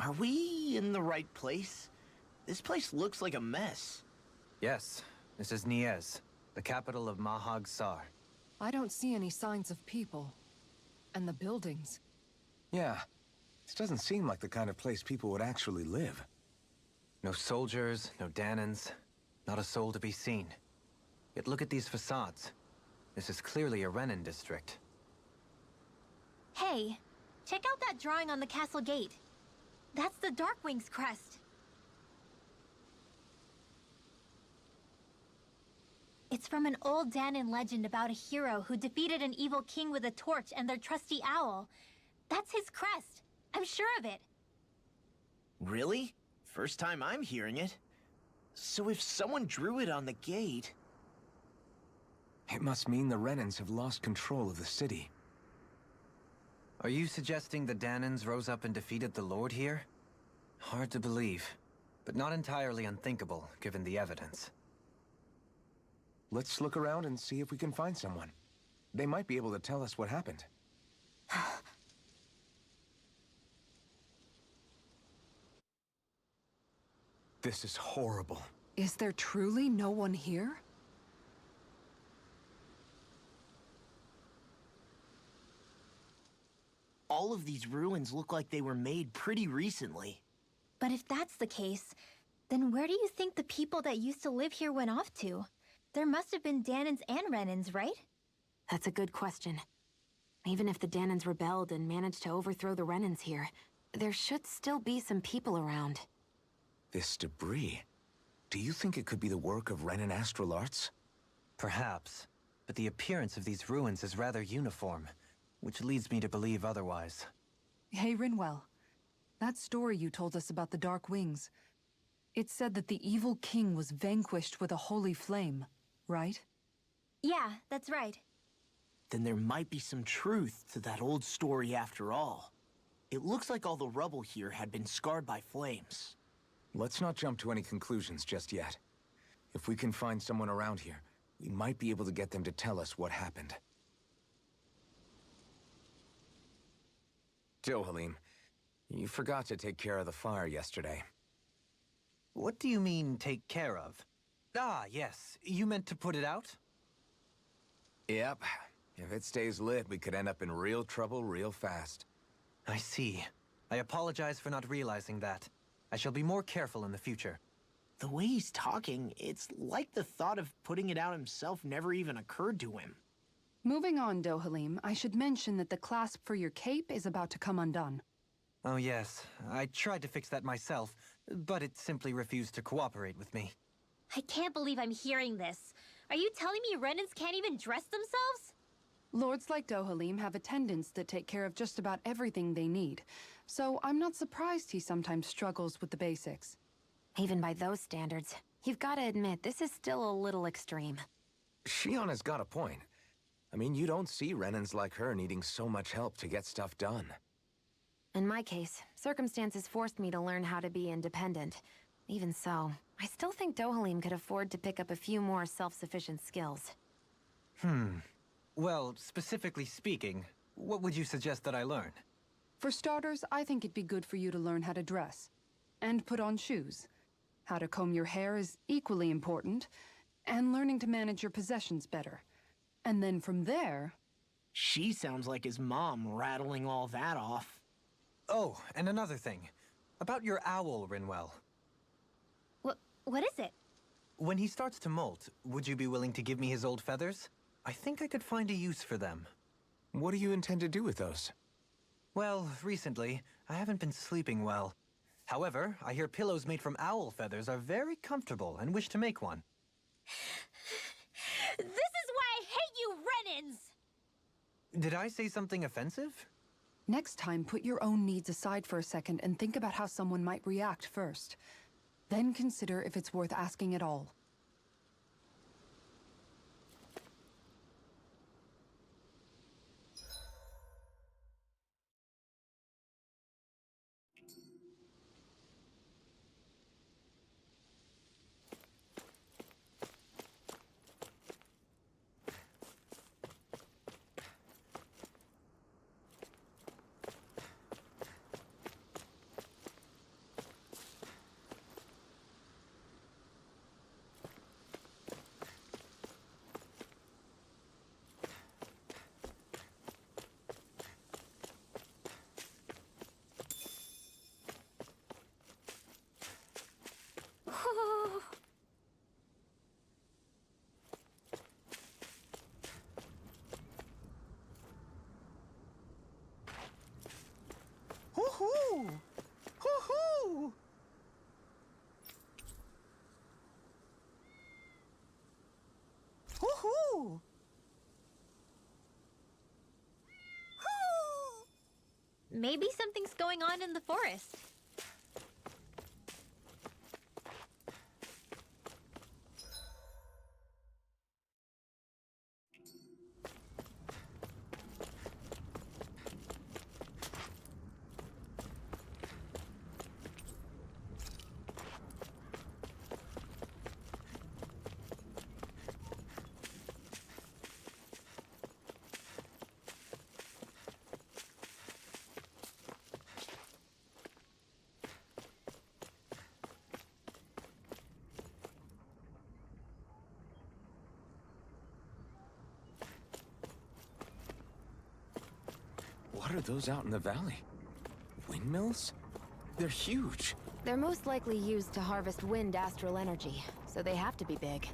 Are we in the right place? This place looks like a mess. Yes, this is Niez, the capital of Mahag Saar. I don't see any signs of people. And the buildings. Yeah, this doesn't seem like the kind of place people would actually live. No soldiers, no Danans, not a soul to be seen. Yet look at these facades. This is clearly a Renin district. Hey, check out that drawing on the castle gate. That's the Darkwing's crest. It's from an old Danan legend about a hero who defeated an evil king with a torch and their trusty owl. That's his crest. I'm sure of it. Really? First time I'm hearing it. So if someone drew it on the gate... It must mean the Renins have lost control of the city. Are you suggesting the Danans rose up and defeated the Lord here? Hard to believe, but not entirely unthinkable, given the evidence. Let's look around and see if we can find someone. They might be able to tell us what happened. This is horrible. Is there truly no one here? All of these ruins look like they were made pretty recently. But if that's the case, then where do you think the people that used to live here went off to? There must have been Danans and Renins, right? That's a good question. Even if the Danans rebelled and managed to overthrow the Renins here, there should still be some people around. This debris... Do you think it could be the work of Renin astral arts? Perhaps, but the appearance of these ruins is rather uniform, which leads me to believe otherwise. Hey, Rinwell. That story you told us about the Dark Wings. It said that the evil king was vanquished with a holy flame, right? Yeah, that's right. Then there might be some truth to that old story after all. It looks like all the rubble here had been scarred by flames. Let's not jump to any conclusions just yet. If we can find someone around here, we might be able to get them to tell us what happened. Dohalim, you forgot to take care of the fire yesterday. What do you mean, take care of? Ah, yes. You meant to put it out? Yep. If it stays lit, we could end up in real trouble real fast. I see. I apologize for not realizing that. I shall be more careful in the future. The way he's talking, it's like the thought of putting it out himself never even occurred to him. Moving on, Dohalim, I should mention that the clasp for your cape is about to come undone. Oh yes, I tried to fix that myself, but it simply refused to cooperate with me. I can't believe I'm hearing this. Are you telling me Renins can't even dress themselves? Lords like Dohalim have attendants that take care of just about everything they need, so I'm not surprised he sometimes struggles with the basics. Even by those standards, you've got to admit this is still a little extreme. Shionna's got a point. I mean, you don't see Renins like her needing so much help to get stuff done. In my case, circumstances forced me to learn how to be independent. Even so, I still think Dohalim could afford to pick up a few more self-sufficient skills. Well, specifically speaking, what would you suggest that I learn? For starters, I think it'd be good for you to learn how to dress. And put on shoes. How to comb your hair is equally important. And learning to manage your possessions better. And then from there... She sounds like his mom rattling all that off. Oh, and another thing. About your owl, Rinwell. What is it? When he starts to molt, would you be willing to give me his old feathers? I think I could find a use for them. What do you intend to do with those? Well, recently, I haven't been sleeping well. However, I hear pillows made from owl feathers are very comfortable and wish to make one. This is why I hate you, Renins! Did I say something offensive? Next time, put your own needs aside for a second and think about how someone might react first. Then consider if it's worth asking at all. maybe something's going on in the forest. What are those out in the valley? Windmills? They're huge. They're most likely used to harvest wind astral energy, so they have to be big.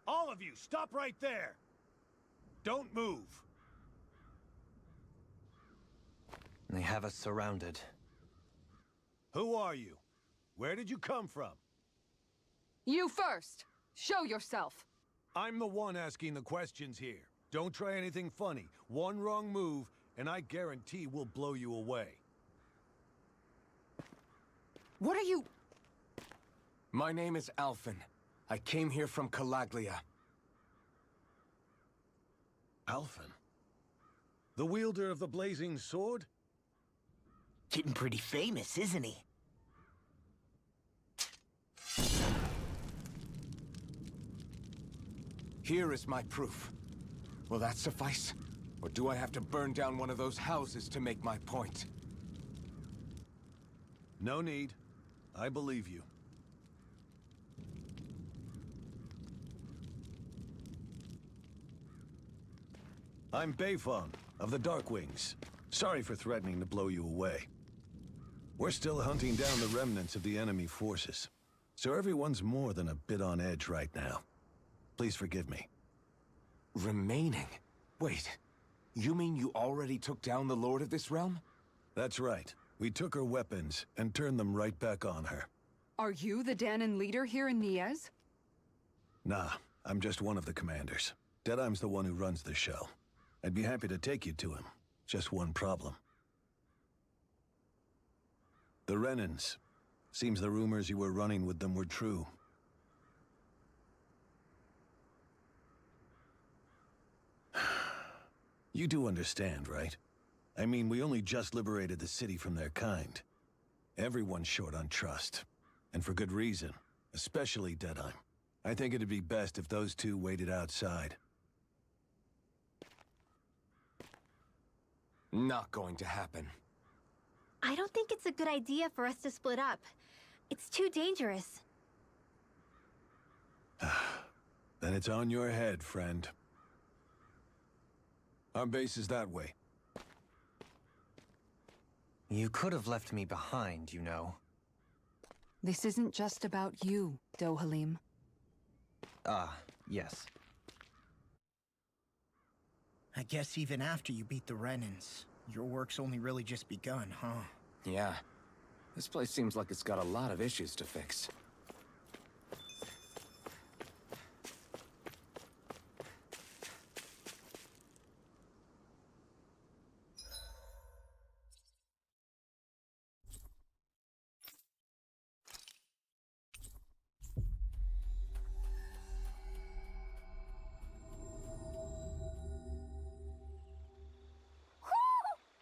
All of you, stop right there! Don't move! They have us surrounded. Who are you? Where did you come from? You first! Show yourself! I'm the one asking the questions here. Don't try anything funny. One wrong move, and I guarantee we'll blow you away. What are you... My name is Alphen. I came here from Calaglia. Alphen? The wielder of the Blazing Sword? Getting pretty famous, isn't he? Here is my proof. Will that suffice? Or do I have to burn down one of those houses to make my point? No need. I believe you. I'm Beifong, of the Darkwings. Sorry for threatening to blow you away. We're still hunting down the remnants of the enemy forces, so everyone's more than a bit on edge right now. Please forgive me. Remaining? Wait, you mean you already took down the Lord of this realm? That's right. We took her weapons and turned them right back on her. Are you the Danon leader here in Niez? Nah, I'm just one of the commanders. Deadeye's the one who runs the show. I'd be happy to take you to him. Just one problem. The Renans. Seems the rumors you were running with them were true. You do understand, right? I mean, we only just liberated the city from their kind. Everyone's short on trust. And for good reason. Especially Deadeye. I think it'd be best if those two waited outside. Not going to happen. I don't think it's a good idea for us to split up. It's too dangerous. Then it's on your head, friend. Our base is that way. You could have left me behind, you know. This isn't just about you, Dohalim. Ah, yes. I guess even after you beat the Renans, your work's only really just begun, huh? Yeah. This place seems like it's got a lot of issues to fix.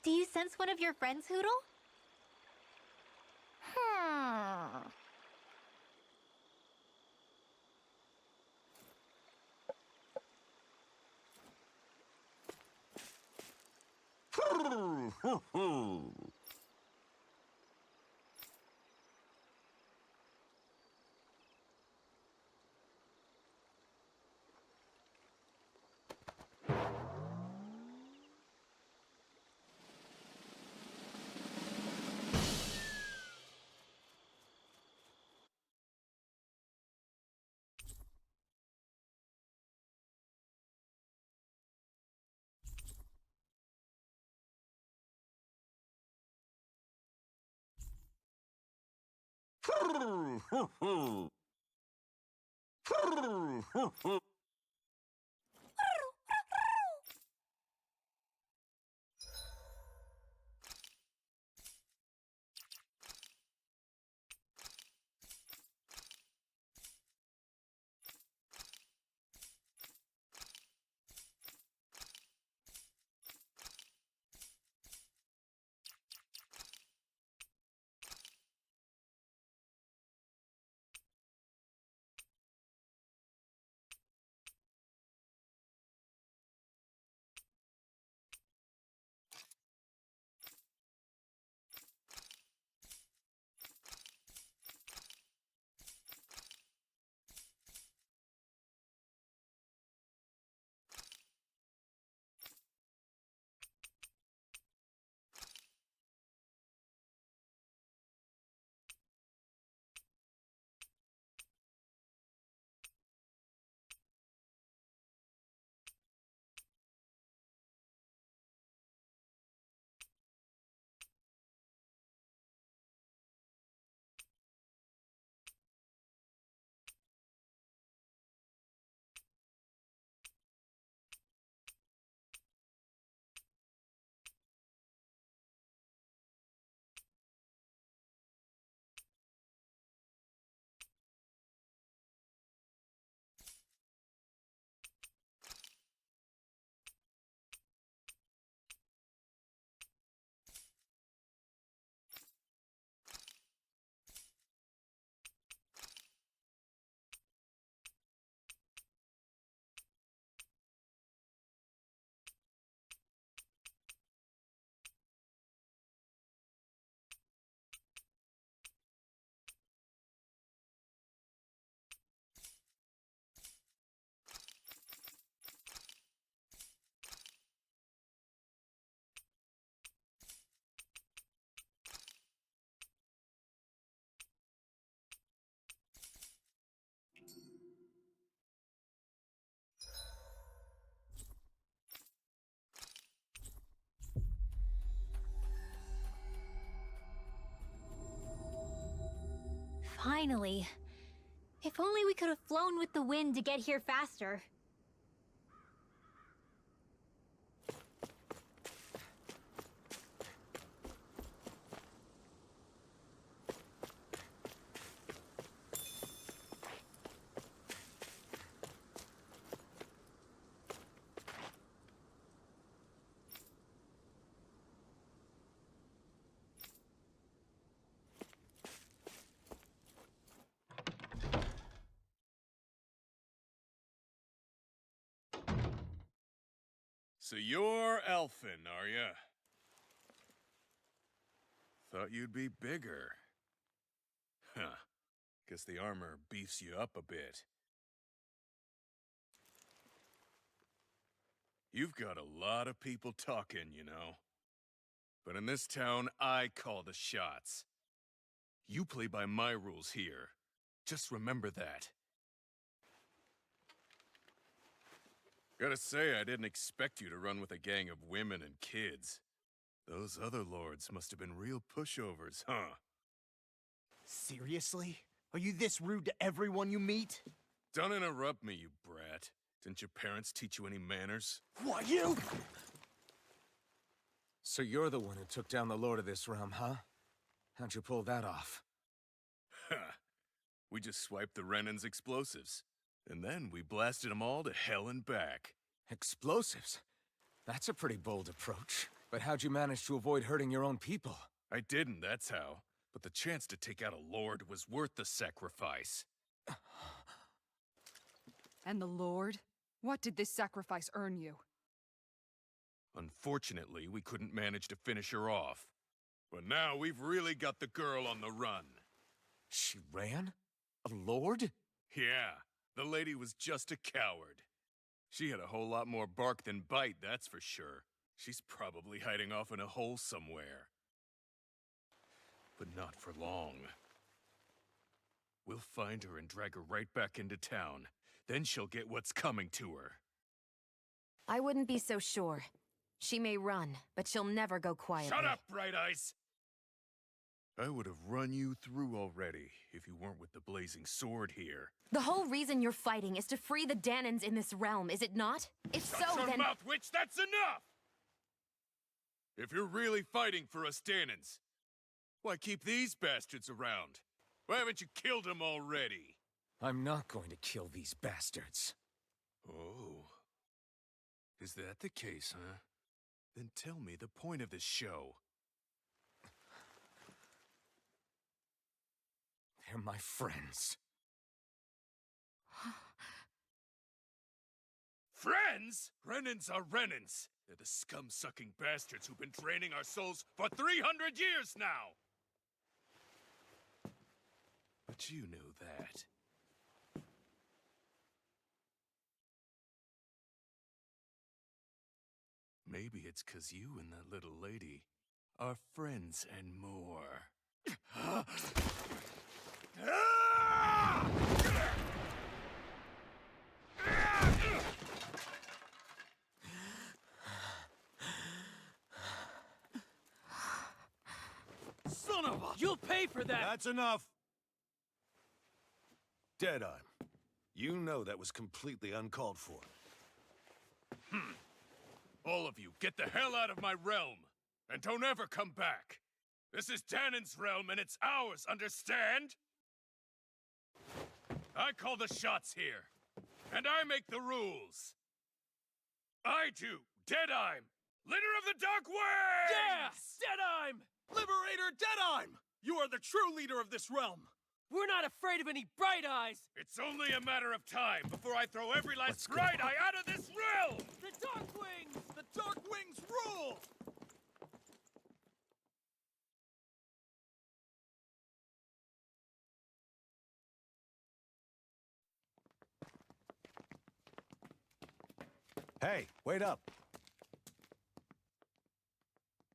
Do you sense one of your friends, Hoodle? Finally. If only we could have flown with the wind to get here faster. So you're elfin, are ya? Thought you'd be bigger. Huh. Guess the armor beefs you up a bit. You've got a lot of people talking, you know. But in this town, I call the shots. You play by my rules here. Just remember that. Gotta say, I didn't expect you to run with a gang of women and kids. Those other lords must have been real pushovers, huh? Seriously? Are you this rude to everyone you meet? Don't interrupt me, you brat. Didn't your parents teach you any manners? What, you? So you're the one who took down the lord of this realm, huh? How'd you pull that off? Ha! We just swiped the Renan's explosives. And then we blasted them all to hell and back. Explosives? That's a pretty bold approach. But how'd you manage to avoid hurting your own people? I didn't, that's how. But the chance to take out a lord was worth the sacrifice. And the Lord? What did this sacrifice earn you? Unfortunately, we couldn't manage to finish her off. But now we've really got the girl on the run. She ran? A lord? Yeah, the lady was just a coward. She had a whole lot more bark than bite, that's for sure. She's probably hiding off in a hole somewhere. But not for long. We'll find her and drag her right back into town. Then she'll get what's coming to her. I wouldn't be so sure. She may run, but she'll never go quietly. Shut up, Bright Eyes! I would have run you through already if you weren't with the Blazing Sword here. The whole reason you're fighting is to free the Danans in this realm, is it not? If Shut so, your then... mouth, witch! That's enough! If you're really fighting for us Danans, why keep these bastards around? Why haven't you killed them already? I'm not going to kill these bastards. Oh. Is that the case, huh? Then tell me the point of this show. They're my friends. Friends? Renans are Renans. They're the scum-sucking bastards who've been draining our souls for 300 years now! But you knew that. Maybe it's 'cause you and that little lady are friends and more. Son of a... You'll pay for that! That's enough! Deadeye, you know that was completely uncalled for. All of you, get the hell out of my realm! And don't ever come back! This is Danan's realm and it's ours, understand? I call the shots here. And I make the rules. I do, Deadeye, leader of the Dark Wings! Yeah! Deadeye! Liberator Deadeye! You are the true leader of this realm! We're not afraid of any Bright Eyes! It's only a matter of time before I throw every last Let's go. Bright Eye out of this realm! The Dark Wings! The Dark Wings rule! Hey, wait up!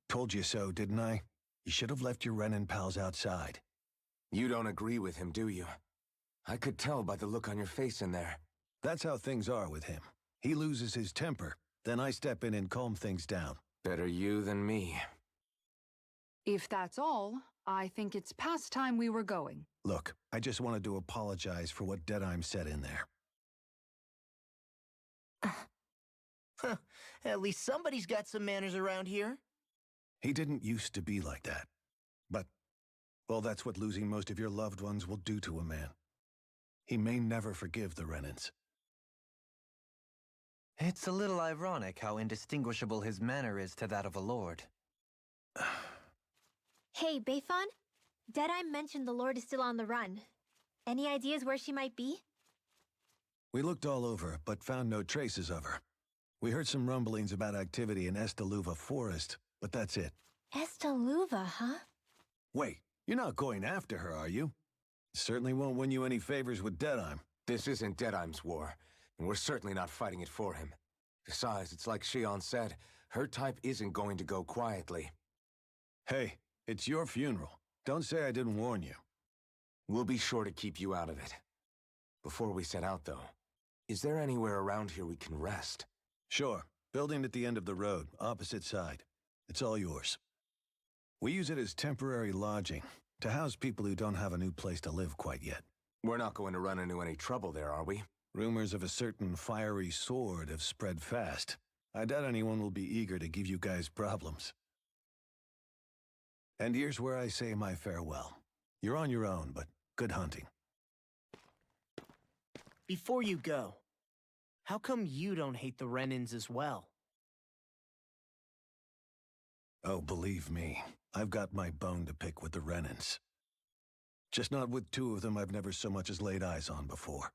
Told you so, didn't I? You should have left your Renin pals outside. You don't agree with him, do you? I could tell by the look on your face in there. That's how things are with him. He loses his temper, then I step in and calm things down. Better you than me. If that's all, I think it's past time we were going. Look, I just wanted to apologize for what Deadeye said in there. Huh, at least somebody's got some manners around here. He didn't used to be like that. But, well, that's what losing most of your loved ones will do to a man. He may never forgive the Renins. It's a little ironic how indistinguishable his manner is to that of a lord. Hey, Bayfon? Deadeye mentioned the Lord is still on the run. Any ideas where she might be? We looked all over, but found no traces of her. We heard some rumblings about activity in Estaluva Forest, but that's it. Estaluva, huh? Wait, you're not going after her, are you? Certainly won't win you any favors with Deadeye. This isn't Deadeye's war, and we're certainly not fighting it for him. Besides, it's like Shion said, her type isn't going to go quietly. Hey, it's your funeral. Don't say I didn't warn you. We'll be sure to keep you out of it. Before we set out, though, is there anywhere around here we can rest? Sure. Building at the end of the road, opposite side. It's all yours. We use it as temporary lodging, to house people who don't have a new place to live quite yet. We're not going to run into any trouble there, are we? Rumors of a certain fiery sword have spread fast. I doubt anyone will be eager to give you guys problems. And here's where I say my farewell. You're on your own, but good hunting. Before you go, how come you don't hate the Renins as well? Oh, believe me, I've got my bone to pick with the Renins. Just not with two of them I've never so much as laid eyes on before.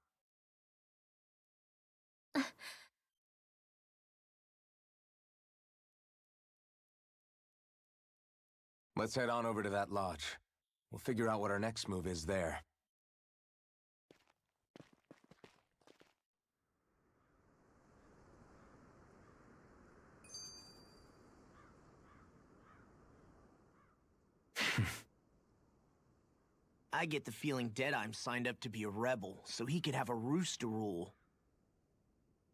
Let's head on over to that lodge. We'll figure out what our next move is there. I get the feeling Deadeye signed up to be a rebel, so he could have a roost to rule.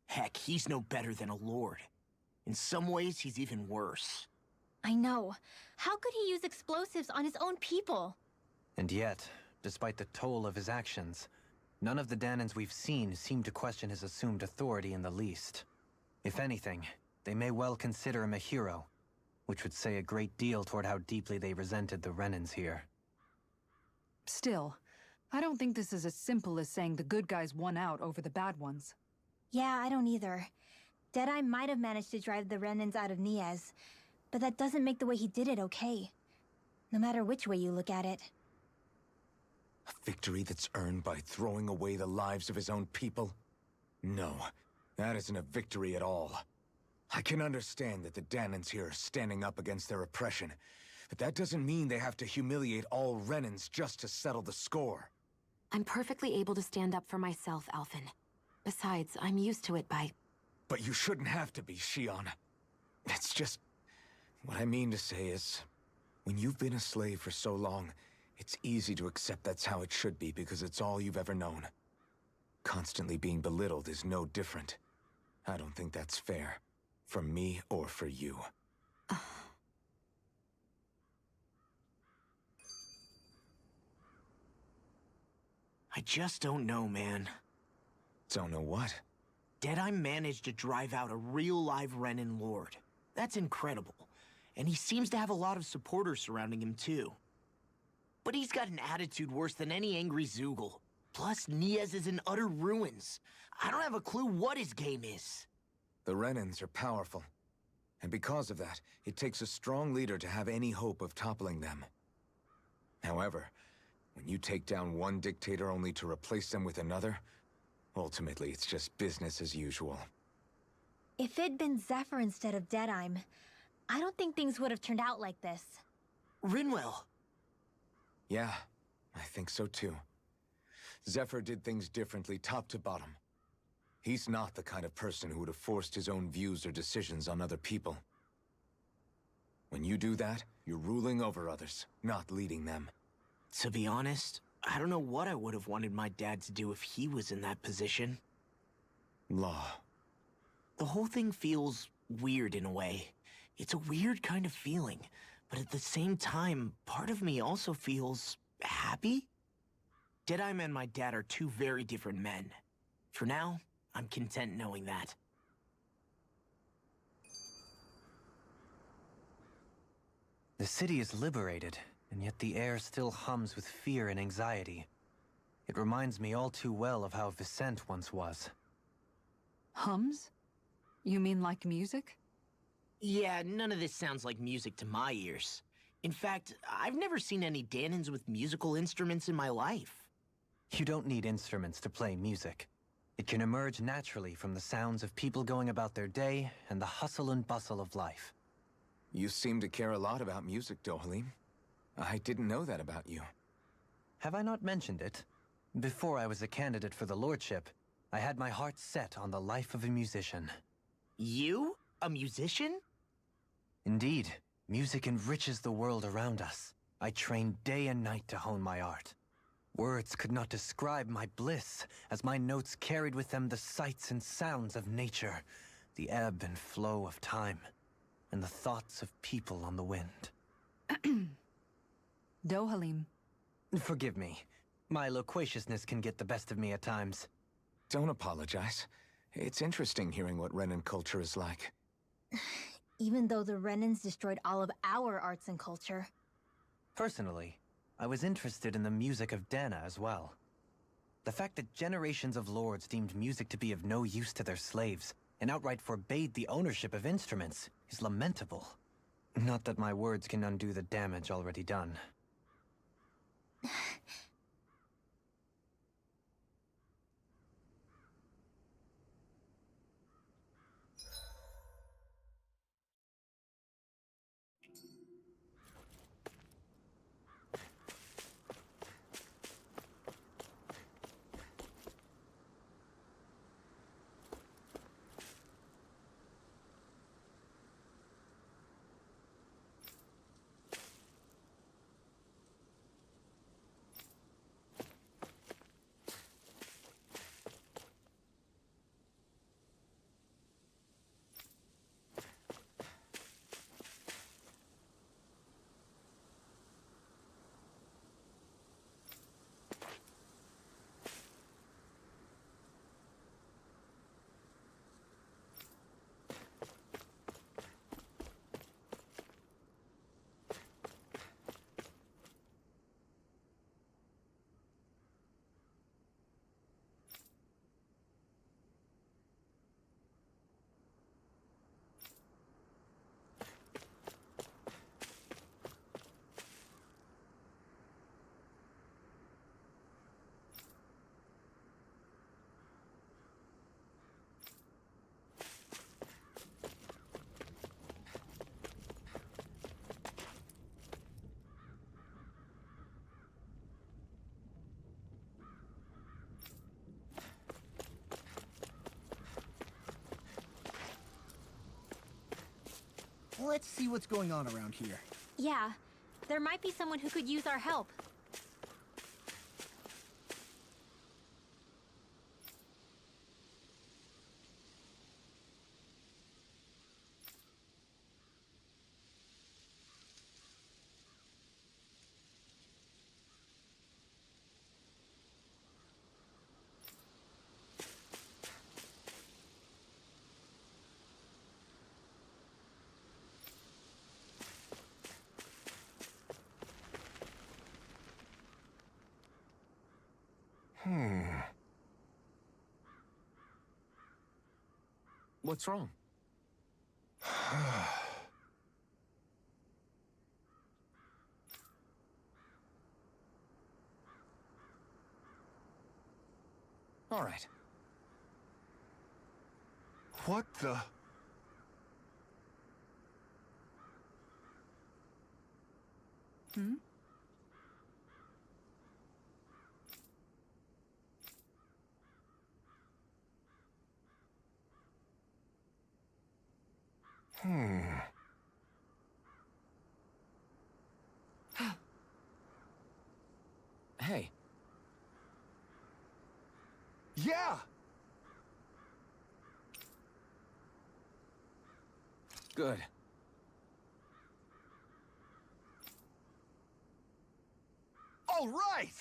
Heck, he's no better than a lord. In some ways, he's even worse. I know. How could he use explosives on his own people? And yet, despite the toll of his actions, none of the Danans we've seen seem to question his assumed authority in the least. If anything, they may well consider him a hero, which would say a great deal toward how deeply they resented the Renans here. Still, I don't think this is as simple as saying the good guys won out over the bad ones. Yeah, I don't either. Deadeye might have managed to drive the Renans out of Niaz, but that doesn't make the way he did it okay. No matter which way you look at it. A victory that's earned by throwing away the lives of his own people? No, that isn't a victory at all. I can understand that the Danans here are standing up against their oppression, but that doesn't mean they have to humiliate all Renans just to settle the score. I'm perfectly able to stand up for myself, Alphen. Besides, I'm used to it by... But you shouldn't have to be, Shion. It's just... What I mean to say is, when you've been a slave for so long, it's easy to accept that's how it should be because it's all you've ever known. Constantly being belittled is no different. I don't think that's fair. For me or for you. I just don't know, man. Don't know what? Deadeye managed to drive out a real live Renan lord. That's incredible. And he seems to have a lot of supporters surrounding him, too. But he's got an attitude worse than any angry Zoogle. Plus, Niaz is in utter ruins. I don't have a clue what his game is. The Renans are powerful. And because of that, it takes a strong leader to have any hope of toppling them. However, when you take down one dictator only to replace them with another, ultimately it's just business as usual. If it'd been Zephyr instead of Deadeye, I don't think things would have turned out like this. Rinwell. Yeah, I think so too. Zephyr did things differently top to bottom. He's not the kind of person who would have forced his own views or decisions on other people. When you do that, you're ruling over others, not leading them. To be honest, I don't know what I would have wanted my dad to do if he was in that position. Law. The whole thing feels weird in a way. It's a weird kind of feeling, but at the same time, part of me also feels happy. Deadeye and my dad are two very different men. For now, I'm content knowing that. The city is liberated, and yet the air still hums with fear and anxiety. It reminds me all too well of how Vicente once was. Hums? You mean like music? Yeah, none of this sounds like music to my ears. In fact, I've never seen any Danans with musical instruments in my life. You don't need instruments to play music. It can emerge naturally from the sounds of people going about their day and the hustle and bustle of life. You seem to care a lot about music, Dohalim. I didn't know that about you. Have I not mentioned it? Before I was a candidate for the lordship, I had my heart set on the life of a musician. You? A musician? Indeed, music enriches the world around us. I trained day and night to hone my art. Words could not describe my bliss, as my notes carried with them the sights and sounds of nature, the ebb and flow of time, and the thoughts of people on the wind. Dohalim. Forgive me. My loquaciousness can get the best of me at times. Don't apologize. It's interesting hearing what Renan culture is like. Even though the Renans destroyed all of our arts and culture. Personally, I was interested in the music of Dana as well. The fact that generations of lords deemed music to be of no use to their slaves, and outright forbade the ownership of instruments, is lamentable. Not that my words can undo the damage already done. Let's see what's going on around here. Yeah, there might be someone who could use our help. What's wrong? All right. What the? Hmm? Hey. Yeah! Good. All right!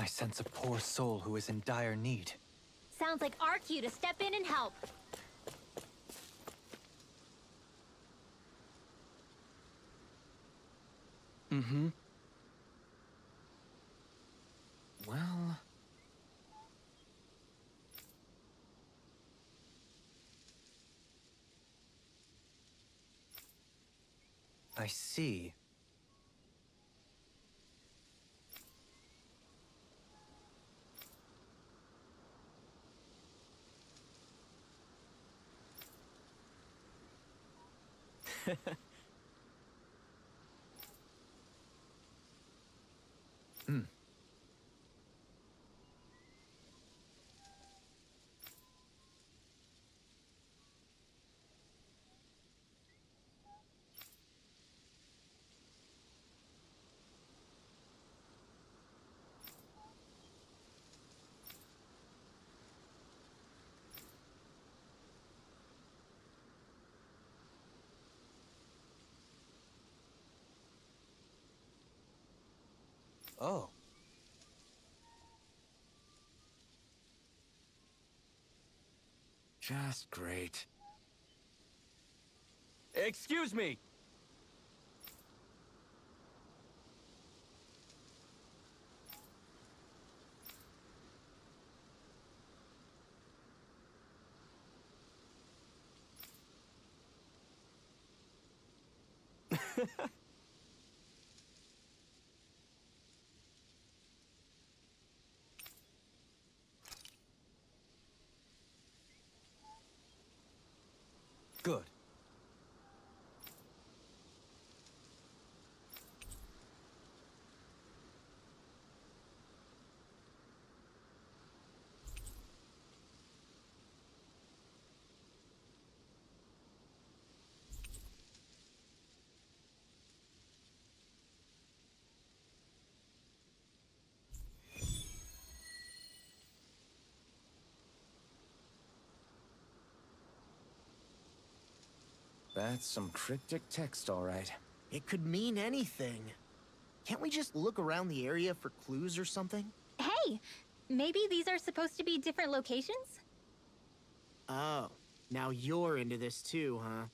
I sense a poor soul who is in dire need. Sounds like our cue to step in and help. Mm-hmm. Well... I see. Hmm. Oh. Just great. Excuse me! Good. That's some cryptic text, all right. It could mean anything. Can't we just look around the area for clues or something? Hey, maybe these are supposed to be different locations? Oh, now you're into this too, huh?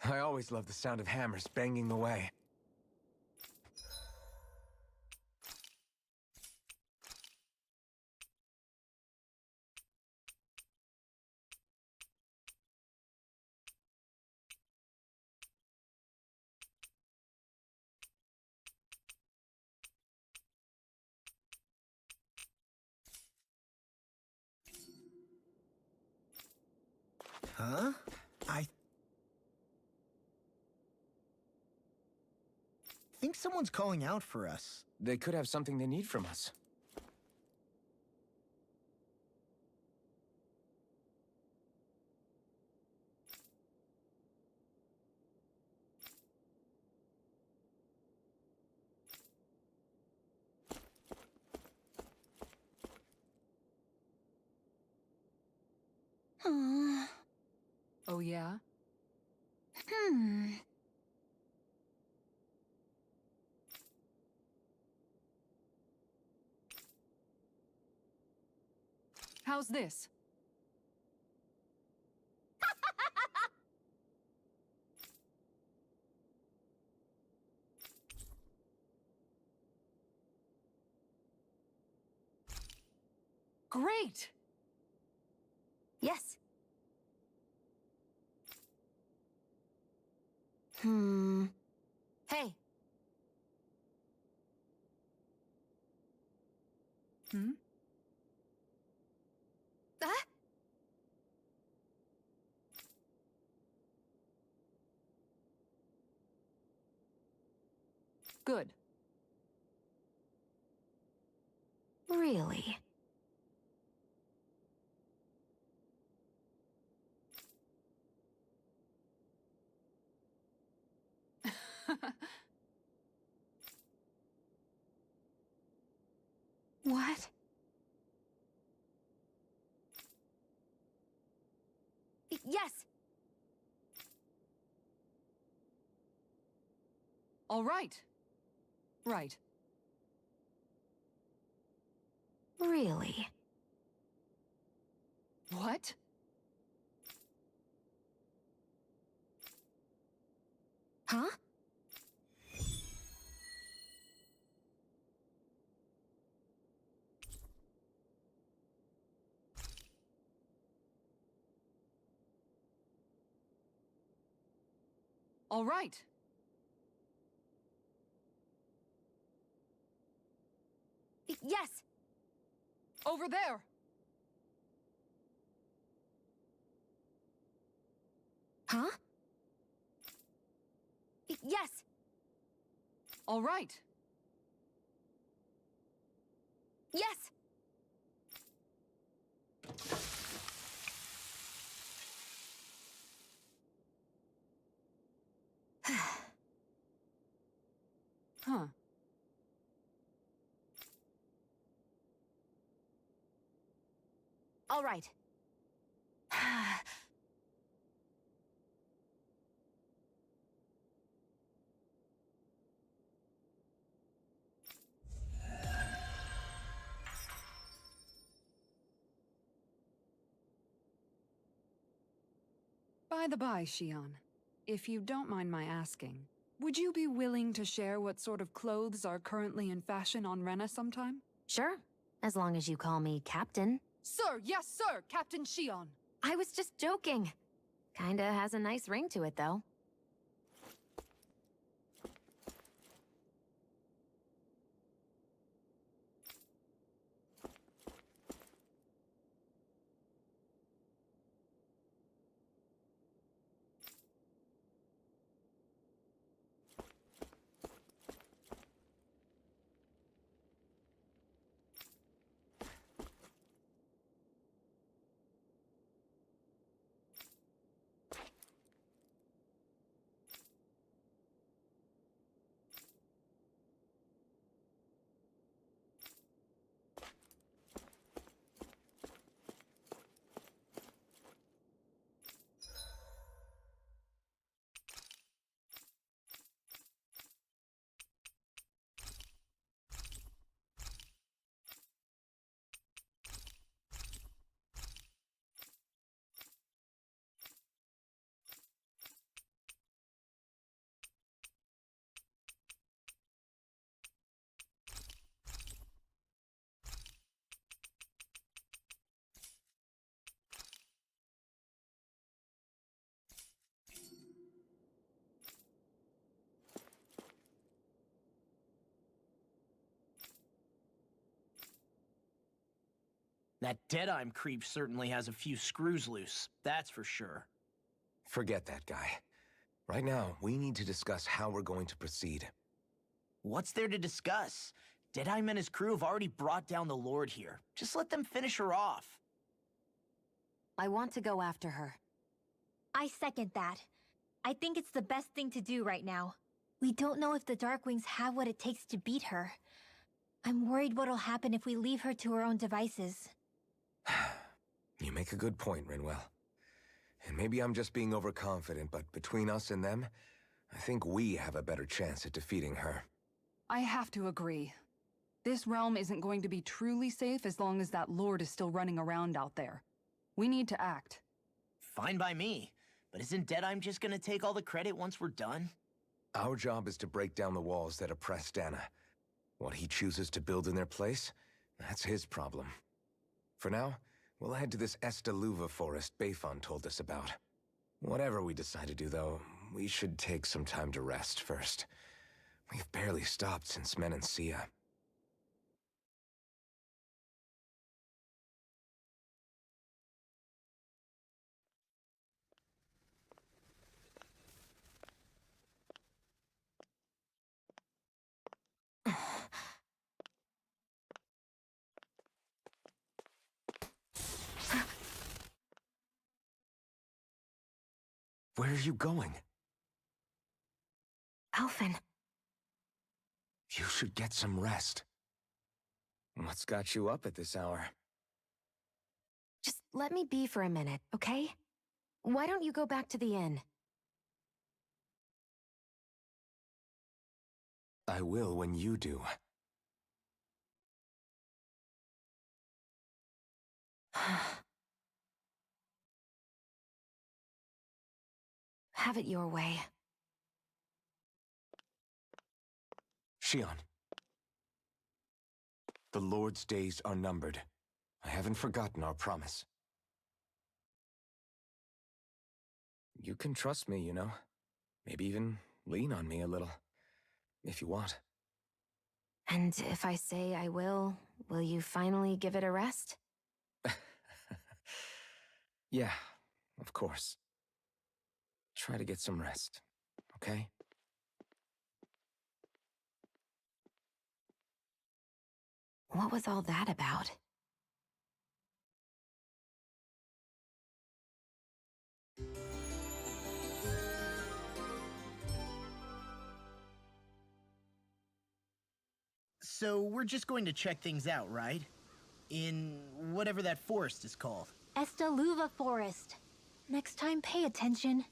I always love the sound of hammers banging away. Huh? I think someone's calling out for us. They could have something they need from us. Oh, yeah? How's this? Great! Yes. Hey. Hmm? Ah? Good. Really? What? Yes! All right. Right. Really? What? Huh? All right. Yes! Over there! Huh? Yes! All right. Yes! Huh. All right. By the by, Shion, if you don't mind my asking, would you be willing to share what sort of clothes are currently in fashion on Rena sometime? Sure. As long as you call me Captain. Sir, yes, sir, Captain Shion. I was just joking. Kinda has a nice ring to it, though. That Deadeye creep certainly has a few screws loose, that's for sure. Forget that guy. Right now, we need to discuss how we're going to proceed. What's there to discuss? Deadeye and his crew have already brought down the Lord here. Just let them finish her off. I want to go after her. I second that. I think it's the best thing to do right now. We don't know if the Darkwings have what it takes to beat her. I'm worried what'll happen if we leave her to her own devices. You make a good point, Rinwell. And maybe I'm just being overconfident, but between us and them, I think we have a better chance at defeating her. I have to agree. This realm isn't going to be truly safe as long as that lord is still running around out there. We need to act. Fine by me. But isn't Deadeye just gonna take all the credit once we're done? Our job is to break down the walls that oppress Dana. What he chooses to build in their place, that's his problem. For now, we'll head to this Estaluva forest Bayfon told us about. Whatever we decide to do, though, we should take some time to rest first. We've barely stopped since Menancia. Where are you going? Alphen. You should get some rest. What's got you up at this hour? Just let me be for a minute, okay? Why don't you go back to the inn? I will when you do. Have it your way. Shion. The Lord's days are numbered. I haven't forgotten our promise. You can trust me, you know. Maybe even lean on me a little. If you want. And if I say I will you finally give it a rest? Yeah, of course. Try to get some rest, okay? What was all that about? So we're just going to check things out, right? In whatever that forest is called. Estaluva Forest. Next time, pay attention.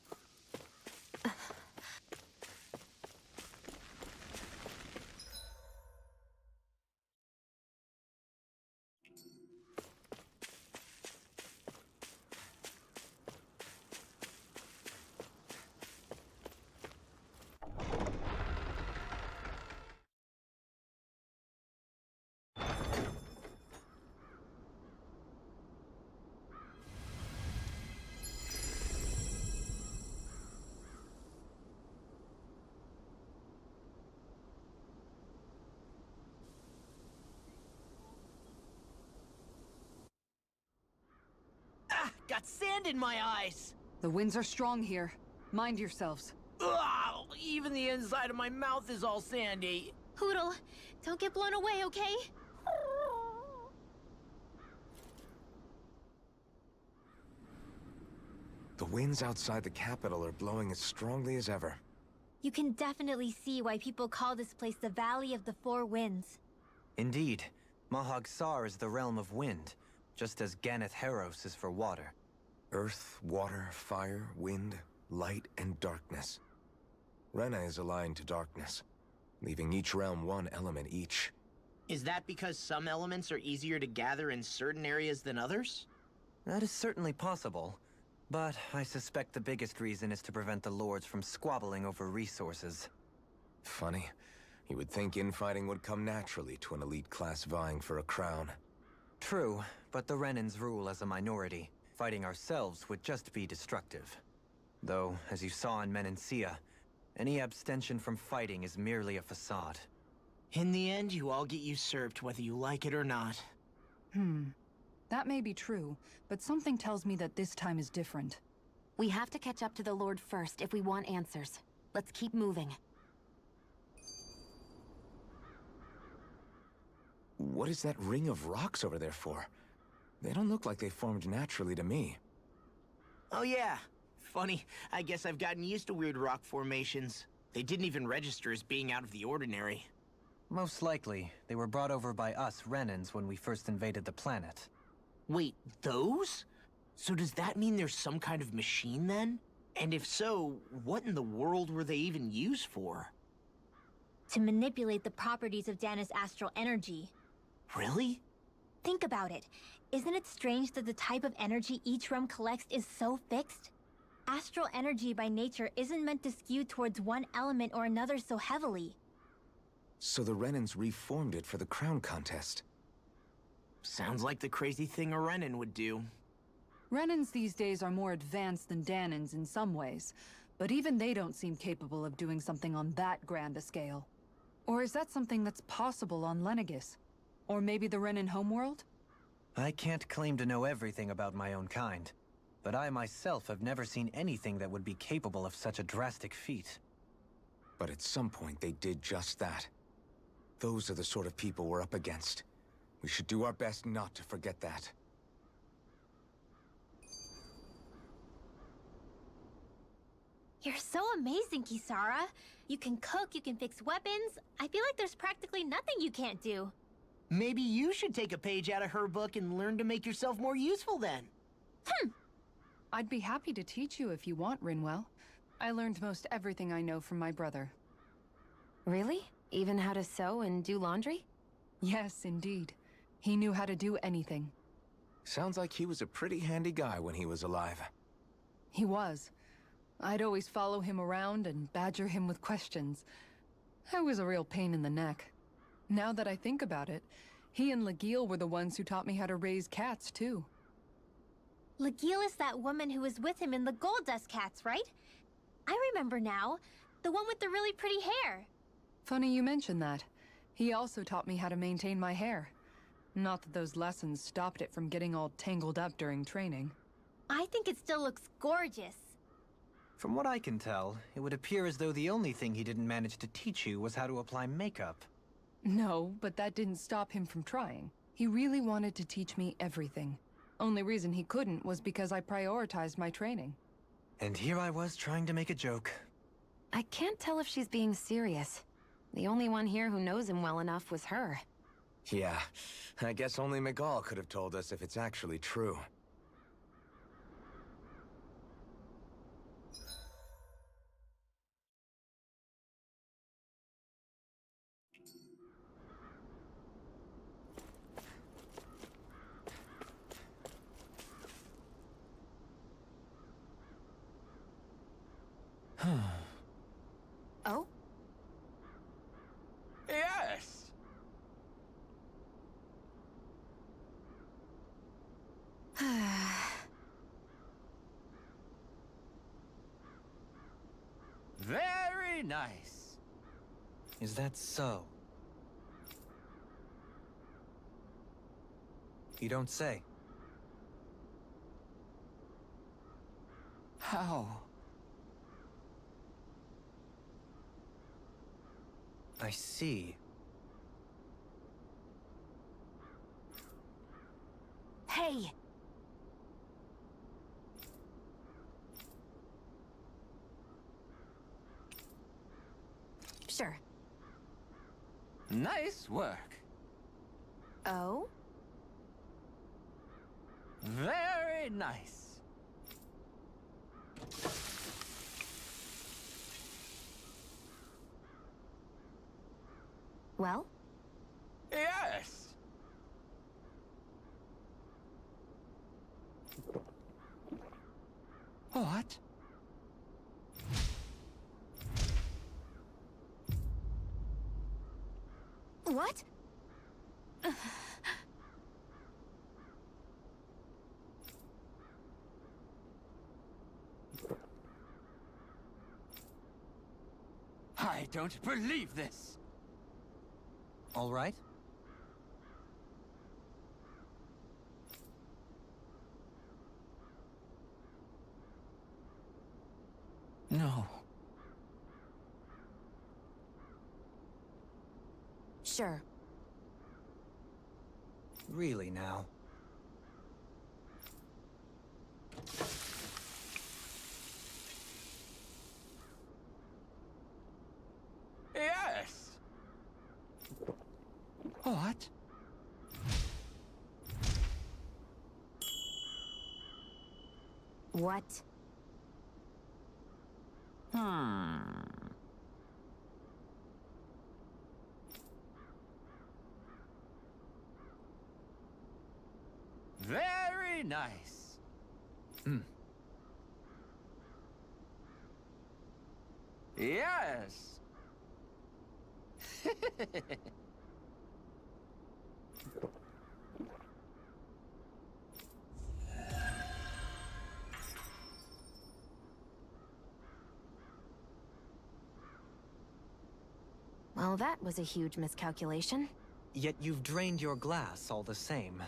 Got sand in my eyes! The winds are strong here. Mind yourselves. Ugh, even the inside of my mouth is all sandy. Hootle, don't get blown away, okay? The winds outside the capital are blowing as strongly as ever. You can definitely see why people call this place the Valley of the Four Winds. Indeed, Mahag Saar is the realm of wind, just as Ganeth Heros is for water. Earth, water, fire, wind, light, and darkness. Rena is aligned to darkness, leaving each realm one element each. Is that because some elements are easier to gather in certain areas than others? That is certainly possible, but I suspect the biggest reason is to prevent the lords from squabbling over resources. Funny. You would think infighting would come naturally to an elite class vying for a crown. True, but the Renans rule as a minority. Fighting ourselves would just be destructive. Though, as you saw in Menancia, any abstention from fighting is merely a facade. In the end, you all get usurped whether you like it or not. That may be true, but something tells me that this time is different. We have to catch up to the Lord first if we want answers. Let's keep moving. What is that ring of rocks over there for? They don't look like they formed naturally to me. Oh yeah. Funny, I guess I've gotten used to weird rock formations. They didn't even register as being out of the ordinary. Most likely, they were brought over by us Renans when we first invaded the planet. Wait, those? So does that mean there's some kind of machine then? And if so, what in the world were they even used for? To manipulate the properties of Dana's astral energy. Really? Think about it. Isn't it strange that the type of energy each realm collects is so fixed? Astral energy by nature isn't meant to skew towards one element or another so heavily. So the Renans reformed it for the crown contest. Sounds like the crazy thing a Renan would do. Renans these days are more advanced than Danans in some ways, but even they don't seem capable of doing something on that grand a scale. Or is that something that's possible on Lenegis? Or maybe the Renan homeworld? I can't claim to know everything about my own kind, but I myself have never seen anything that would be capable of such a drastic feat. But at some point they did just that. Those are the sort of people we're up against. We should do our best not to forget that. You're so amazing, Kisara. You can cook, you can fix weapons. I feel like there's practically nothing you can't do. Maybe you should take a page out of her book and learn to make yourself more useful then. I'd be happy to teach you if you want, Rinwell. I learned most everything I know from my brother. Really? Even how to sew and do laundry? Yes, indeed. He knew how to do anything. Sounds like he was a pretty handy guy when he was alive. He was. I'd always follow him around and badger him with questions. I was a real pain in the neck. Now that I think about it, he and Legil were the ones who taught me how to raise cats, too. Legil is that woman who was with him in the Gold Dust Cats, right? I remember now. The one with the really pretty hair. Funny you mention that. He also taught me how to maintain my hair. Not that those lessons stopped it from getting all tangled up during training. I think it still looks gorgeous. From what I can tell, it would appear as though the only thing he didn't manage to teach you was how to apply makeup. No, but that didn't stop him from trying. He really wanted to teach me everything. Only reason he couldn't was because I prioritized my training. And here I was trying to make a joke. I can't tell if she's being serious. The only one here who knows him well enough was her. Yeah, I guess only Miguel could have told us if it's actually true. Oh? Yes! Very nice. Is that so? You don't say. How? I see. Hey! Sure. Nice work. Oh? Very nice. Well? Yes! What? What? I don't believe this. All right. No. Sure. Really now. Yes! What? What? Very nice. Yes. Well, that was a huge miscalculation. Yet you've drained your glass all the same.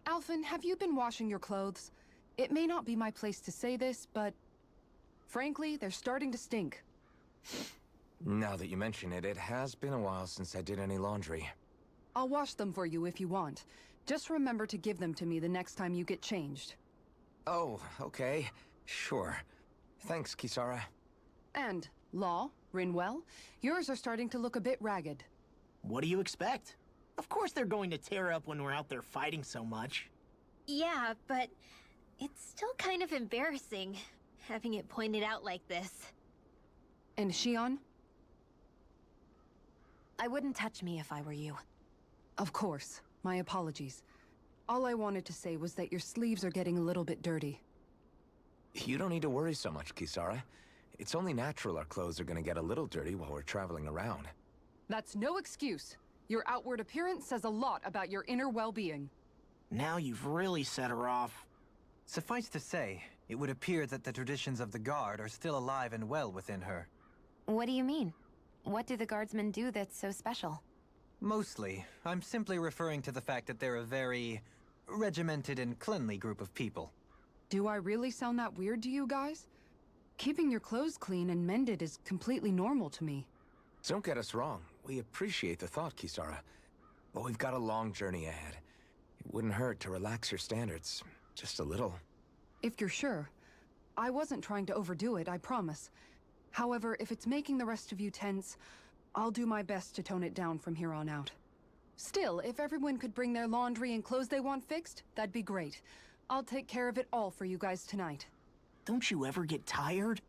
Alphen, have you been washing your clothes? It may not be my place to say this, but... frankly, they're starting to stink. Now that you mention it, it has been a while since I did any laundry. I'll wash them for you if you want. Just remember to give them to me the next time you get changed. Oh, okay. Sure. Thanks, Kisara. And, Law, Rinwell, yours are starting to look a bit ragged. What do you expect? Of course they're going to tear up when we're out there fighting so much. Yeah, but it's still kind of embarrassing, having it pointed out like this. And Shion? I wouldn't touch me if I were you. Of course. My apologies. All I wanted to say was that your sleeves are getting a little bit dirty. You don't need to worry so much, Kisara. It's only natural our clothes are gonna get a little dirty while we're traveling around. That's no excuse. Your outward appearance says a lot about your inner well-being. Now you've really set her off. Suffice to say, it would appear that the traditions of the Guard are still alive and well within her. What do you mean? What do the guardsmen do that's so special? Mostly, I'm simply referring to the fact that they're a very regimented and cleanly group of people. Do I really sound that weird to you guys? Keeping your clothes clean and mended is completely normal to me. Don't get us wrong. We appreciate the thought, Kisara. But we've got a long journey ahead. It wouldn't hurt to relax your standards. Just a little. If you're sure. I wasn't trying to overdo it, I promise. However, if it's making the rest of you tense, I'll do my best to tone it down from here on out. Still, if everyone could bring their laundry and clothes they want fixed, that'd be great. I'll take care of it all for you guys tonight. Don't you ever get tired?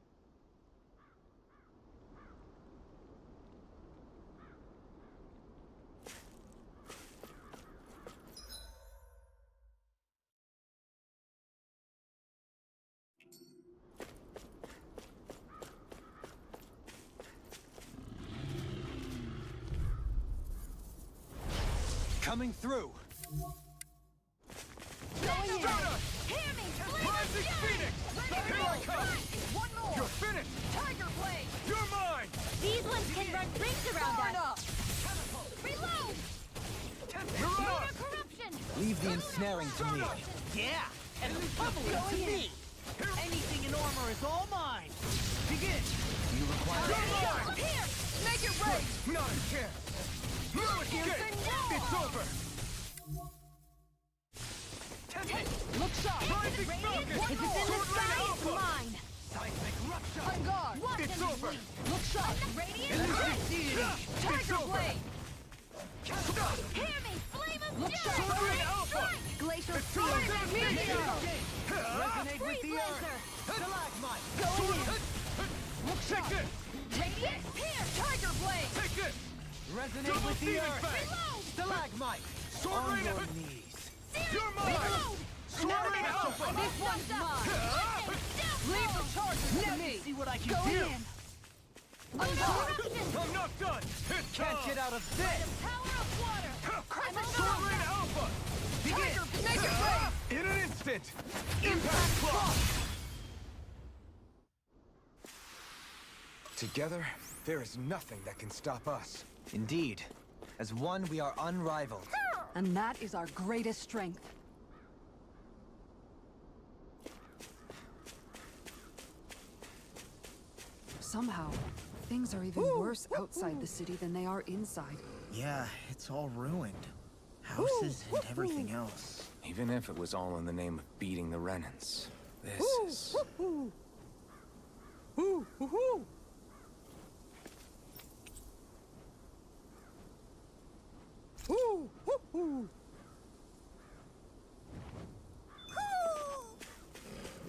Coming through! Rising Phoenix! Here I come! One more! You're finished! Tiger Blade! You're mine! These ones can run rings around Burn us! up! Reload! Mirage! Corruption! Leave the ensnaring to me. Yeah, and the bubble to me. Anything in armor is all mine. Begin. You require... You're mine! Here! Make it rain! Not a chance! No escape! It's over! Look sharp! Rising Falcon! If it's in the Sword sky, Rain it's Alpha! mine! On guard! It's over! Look sharp! Tiger Blade! Hear me! Flame of Look Fury! sharp! Sword Rain Alpha! Glacial It's Steel! over! Resonate with Freeze the earth! Laser! Stalagmite! Going in! Look sharp! Take this! Radiant! Here! Tiger Blade! Take this! Resonate Double with the Phoenix earth! Bang! Stalagmite! Sword On Rain your Alpha! knees! You're mine! Sword Rain Alpha! This one's mine! Leave the charges to me! See what I can Going do. in! On guard! I'm not done! It's Can't on! get out of this! Power of water! Sword Rain Alpha! Tiger, make it rain! In an instant! Impact Clock! Together, there is nothing that can stop us. Indeed. As one, we are unrivaled. And that is our greatest strength. Somehow, things are even worse outside the city than they are inside. Yeah, it's all ruined. Houses and everything else. Even if it was all in the name of beating the Renans, this is...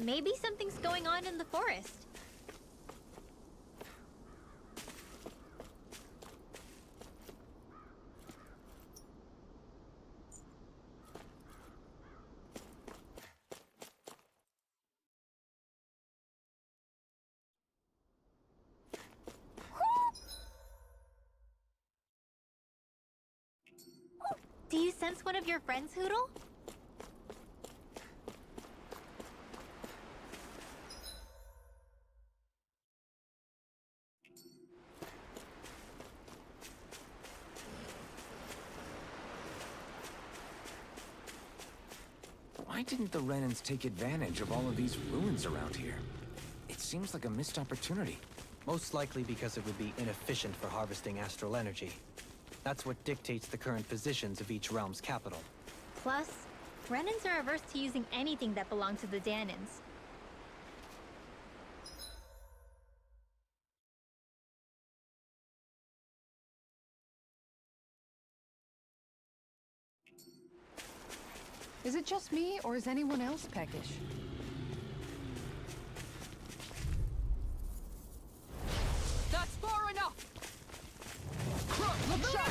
Maybe something's going on in the forest. Do you sense one of your friends, Hoodle? Why didn't the Renans take advantage of all of these ruins around here? It seems like a missed opportunity. Most likely because it would be inefficient for harvesting astral energy. That's what dictates the current positions of each realm's capital. Plus, Renans are averse to using anything that belongs to the Danans. Is it just me, or is anyone else peckish? That's far enough! Look sharp!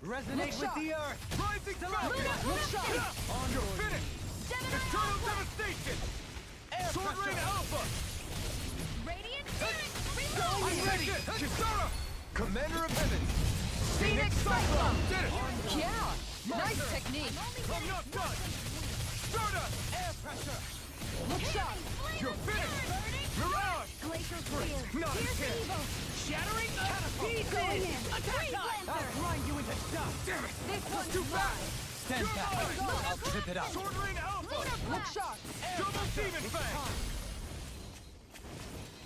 Resonate with the earth! Rising Falcon! Look sharp! You're finished! Eternal devastation! Sword Rain Alpha! Radiant I'm ready! Kisara! Commander of Heaven! Phoenix Cyclone! Did it! Yeah! Nice technique! I'm not done! Stardust! Air pressure! Look sharp! You're finished! Mirage! Glacial Spear! Not a chance! Shattering the pieces! Attack time! I'll grind you into dust! Damn it! This one's Too fast! Stand back! I'll trip it up! Sword Rain Alpha! Look sharp! Double Demon Fang!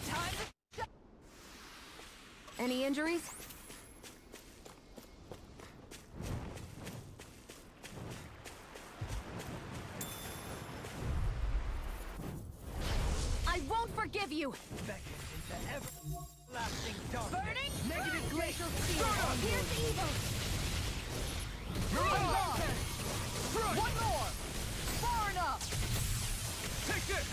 Time to... Any injuries? I won't forgive you! Lasting dark! Burning! Negative glacial speed! Here's evil! Mirage! One more! Far enough! Take this!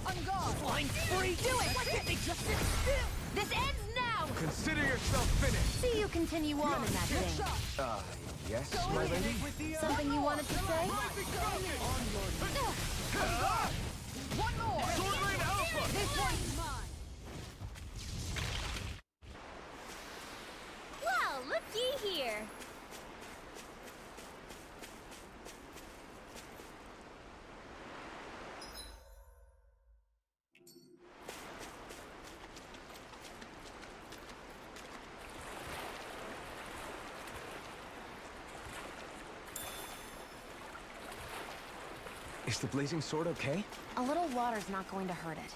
I'm gone! Flying spree! Do it! Why can't they just sit still? This ends now! Consider yourself finished! See you continue on in that Look thing. sharp! Yes, my lady? Something you wanted to say? Rising Falcon! One more! Sword Rain Alpha! This one's mine! Well, looky here! Is the Blazing Sword okay? A little water's not going to hurt it.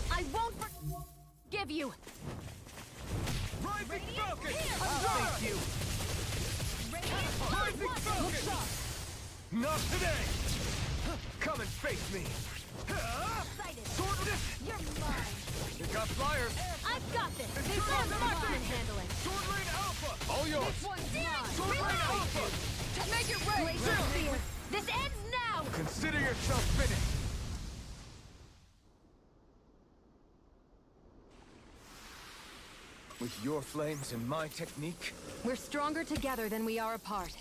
I won't forgive you! Rising Falcon! Thank you! Rising Falcon! Not today! Come and face me! Sword this! You're mine! You got flyers! I've got this! This one's Mark mine! can handle it! Sword Rain Alpha! All yours! This one's mine! Sword Rain Alpha! Make it rain! Glacial Spear! This ends now! Consider yourself finished! With your flames and my technique, We're stronger together than we are apart.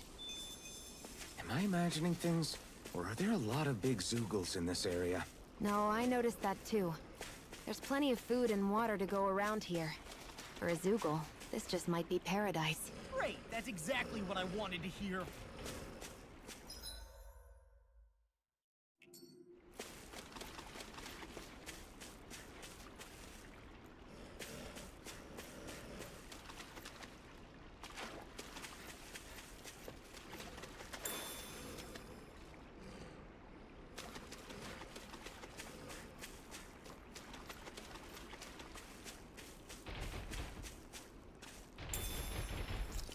Am I imagining things? Or are there a lot of big Zoogles in this area? No, I noticed that too. There's plenty of food and water to go around here. For a Zoogle, this just might be paradise. Great, that's exactly what I wanted to hear.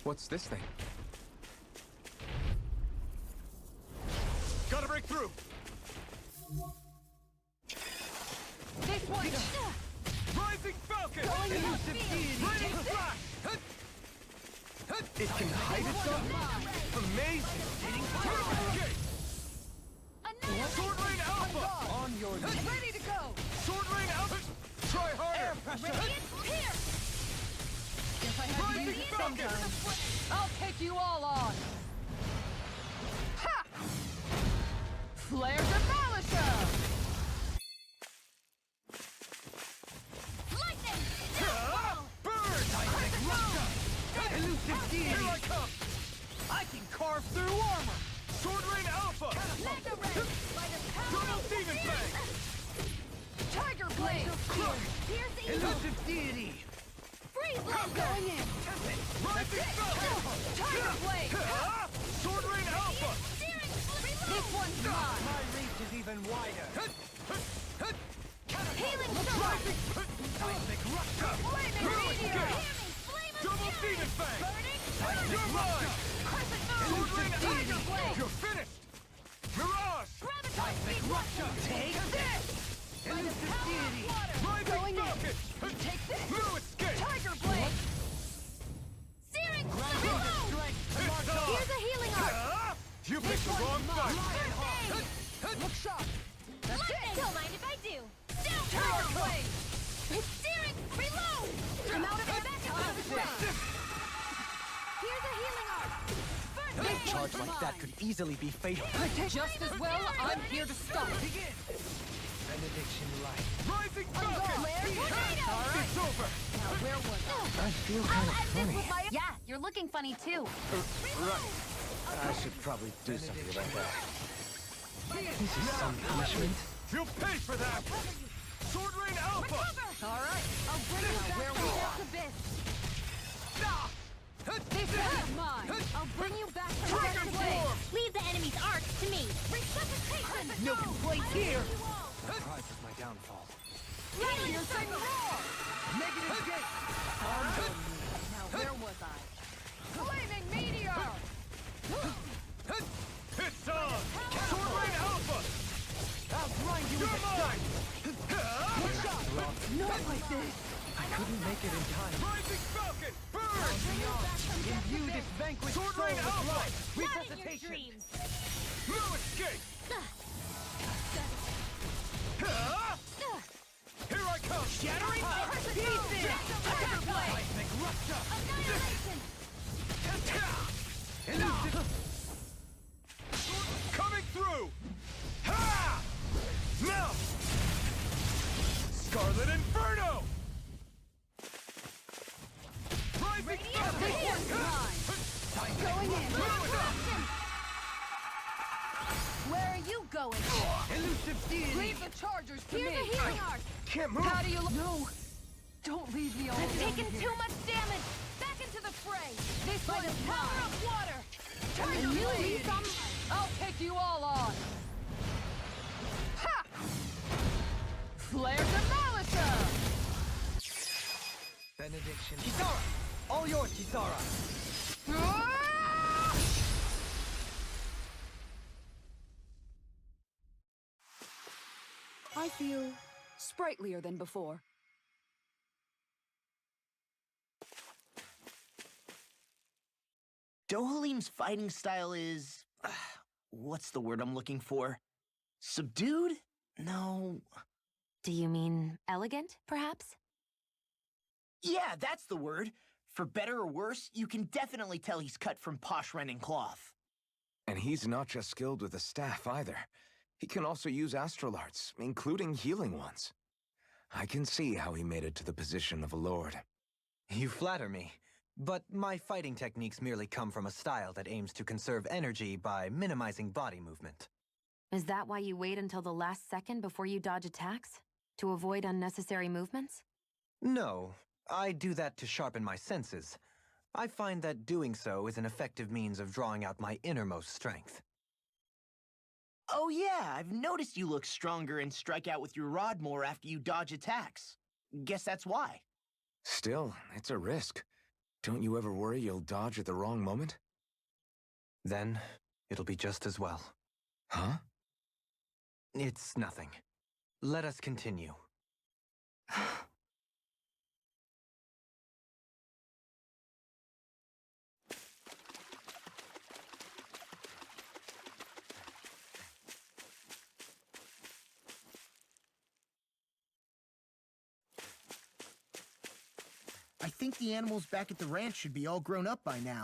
What's this thing? Gotta break through! This one! Rising Falcon! Elusive deity! Raining Flash! It can hide itself? Amazing! Escape! Sword Rain Alpha! On your knees! Ready to go! Sword Rain Alpha! Try harder! Guess I had to use it sometime. I'll take you all on! Ha! Flare Demolisher! Burn! Elusive deity! Here I come! I can carve through armor! Sword Rain Alpha! Double Demon Fang! Tiger Blade! Elusive deity! Going in! Rising Falcon! Tiger Blade! Sword Rain Alpha! This one's mine! My reach is even wider. Healing Rising Flaming Meteor! Double Demon Fang! You're mine! Sword Rain Alpha! You're finished! Mirage! Take this! Elusive deity! Rising Going in. Falcon! Take this! No escape! Tiger Blade! It's on! Here's a healing arc! You picked the wrong fight! Look sharp! That's it! Don't mind if I do! Tiger Blade! Steering! Reload! I'm out of it! Back into the fray! Here's a healing arc! A charge like that could easily be fatal. Just as well, I'm here to stop it. Benediction light. Rising Falcon! It's over! Now, where was I? I feel kind of funny. Yeah, you're looking funny too. Right. I should probably do something about that. This is some punishment. You'll pay for that! Sword Rain Alpha! All right, I'll bring you back where from we this are. abyss. This is mine. I'll bring you back from Dragon this place. Form! Leave the enemy's arc to me! Resuscitation! No complaint here. You all! Surprise is my downfall. You're saying roar. Negative gate. Now, where was I? Flaming Meteor! It's on! Sword Rain Alpha! I'll grind you You're with a mine! Not like this. I couldn't make it in time. Rising Falcon! Burn! Imbue this vanquished Sword soul Rain with Alpha! life. Not in your Resuscitation. dreams! No escape! Here I come! Shattering pieces. Tiger Blade. Annihilation! Coming through! Ha! Now! Scarlet Inferno! Rising Falcon! Going in. Where are you going? Elusive deity. Leave the chargers to Here's me. a healing arc! Can't move! How do you look? No. Don't leave me all I'm alone taking here. too much damage! Back into the fray! This By one the is power mine. of water! Tiger New Blade. lease on... I'll take you all on. Ha! Flare Demolisher! Benediction. Kisara! All yours, Kisara! Ah! I feel sprightlier than before. Dohalim's fighting style is... what's the word I'm looking for? Subdued? No. Do you mean elegant, perhaps? Yeah, that's the word. For better or worse, you can definitely tell he's cut from posh Renin cloth. And he's not just skilled with the staff either. He can also use astral arts, including healing ones. I can see how he made it to the position of a lord. You flatter me. But my fighting techniques merely come from a style that aims to conserve energy by minimizing body movement. Is that why you wait until the last second before you dodge attacks? To avoid unnecessary movements? No, I do that to sharpen my senses. I find that doing so is an effective means of drawing out my innermost strength. Oh yeah, I've noticed you look stronger and strike out with your rod more after you dodge attacks. Guess that's why. Still, it's a risk. Don't you ever worry you'll dodge at the wrong moment? Then, it'll be just as well. Huh? It's nothing. Let us continue. I think the animals back at the ranch should be all grown up by now.